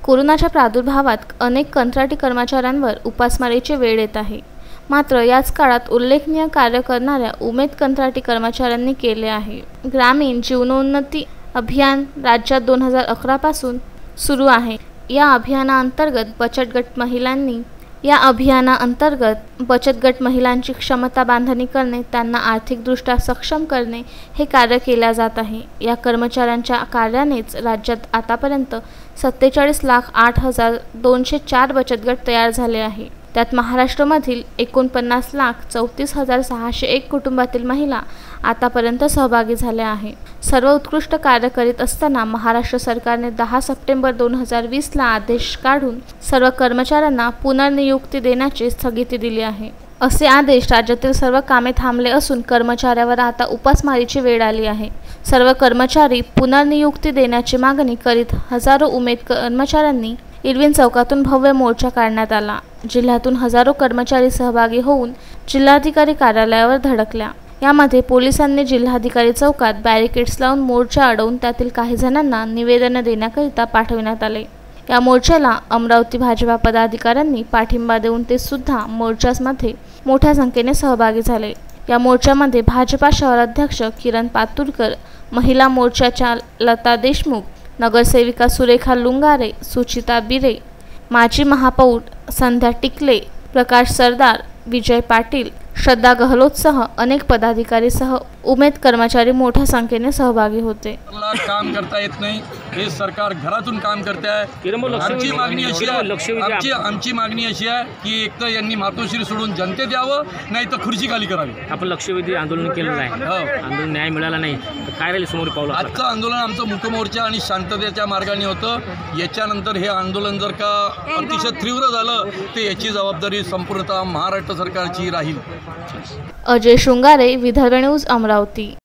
कोरोनाच्या प्रादुर्भावात अनेक कंत्राटी कर्मचाऱ्यांवर उपासमारीची वेळ येत आहे। मात्र याच काळात उल्लेखनीय कार्य करणाऱ्या उमेद कंत्राटी कर्मचाऱ्यांनी केले आहे। ग्रामीण जीवनोन्नती अभियान राज्यात 2011 पासून सुरू आहे। या अभियानाअंतर्गत बचत गट महिलांची क्षमता बांधणी करणे, त्यांना आर्थिकदृष्ट्या सक्षम करणे हे कार्य केले जात आहे। या कर्मचाऱ्यांच्या कार्यानेच राज्यात आतापर्यंत 47,08,204 बचत गट तयार झाले आहे। त्यात महाराष्ट्रामधील 49,34,601 कुटुंबातील महिला आतापर्यंत सहभागी झाल्या आहेत। सर्व उत्कृष्ट कार्य करीत असताना महाराष्ट्र सरकारने 10 सप्टेंबर 2020 ला आदेश काढून सर्व कर्मचाऱ्यांना पुनर्नियुक्ती देण्याची स्थगिती दिली आहे। असे आदेश राज्यातील सर्व कामे थांबले असून कर्मचाऱ्यावर आता उपासमारीची वेळ आली आहे। सर्व कर्मचारी पुनर्नियुक्ती देण्याची मागणी करीत हजारो उमेद कर्मचाऱ्यांनी इरविन चौकातून भव्य मोर्चा काढण्यात आला। जिल्ह्यातून हजारो कर्मचारी सहभागी होऊन जिल्हाधिकारी कार्यालयावर धडकल्या। यामध्ये पोलिसांनी जिल्हाधिकारी चौकात बॅरिकेड्स लावून मोर्चा अडवून त्यातील काही जणांना निवेदन देण्याकरिता पाठविण्यात आले। या मोर्चाला अमरावती भाजपा पदाधिकाऱ्यांनी पाठिंबा देऊन ते सुद्धा मोर्चामध्ये मोठ्या संख्येने सहभागी झाले। या मोर्चामध्ये भाजपा शहराध्यक्ष किरण पातुरकर, महिला मोर्चाच्या लता देशमुख, नगरसेविका सुरेखा लुंगारे, सुचिता बिरे, माजी महापौर संध्या टिकले, प्रकाश सरदार, विजय पाटील, श्रद्धा गहलोतसह अनेक पदाधिकारी सह उमेद कर्मचारी मोठ्या संख्येने सहभागी होते। काम करता येत नाही, हे सरकार घरातून काम करते आहे। आमची मागणी अशी आहे की एक तर यांनी मातोश्री सोडून जनतेत यावं, नाही तर खुर्ची खाली करावी। आपण लक्षवेधी आंदोलन केलं नाही, आंदोलन न्याय मिळाला नाही, काय राहील समोर पावलं? आजचं आंदोलन आमचं मुकमोर्चा आणि शांततेच्या मार्गाने होतं। याच्यानंतर हे आंदोलन जर का अतिशय तीव्र झालं तर याची जबाबदारी संपूर्णतः महाराष्ट्र सरकारची राहील। अजय शृंगारे, विदर्भ न्यूज, अमरावती।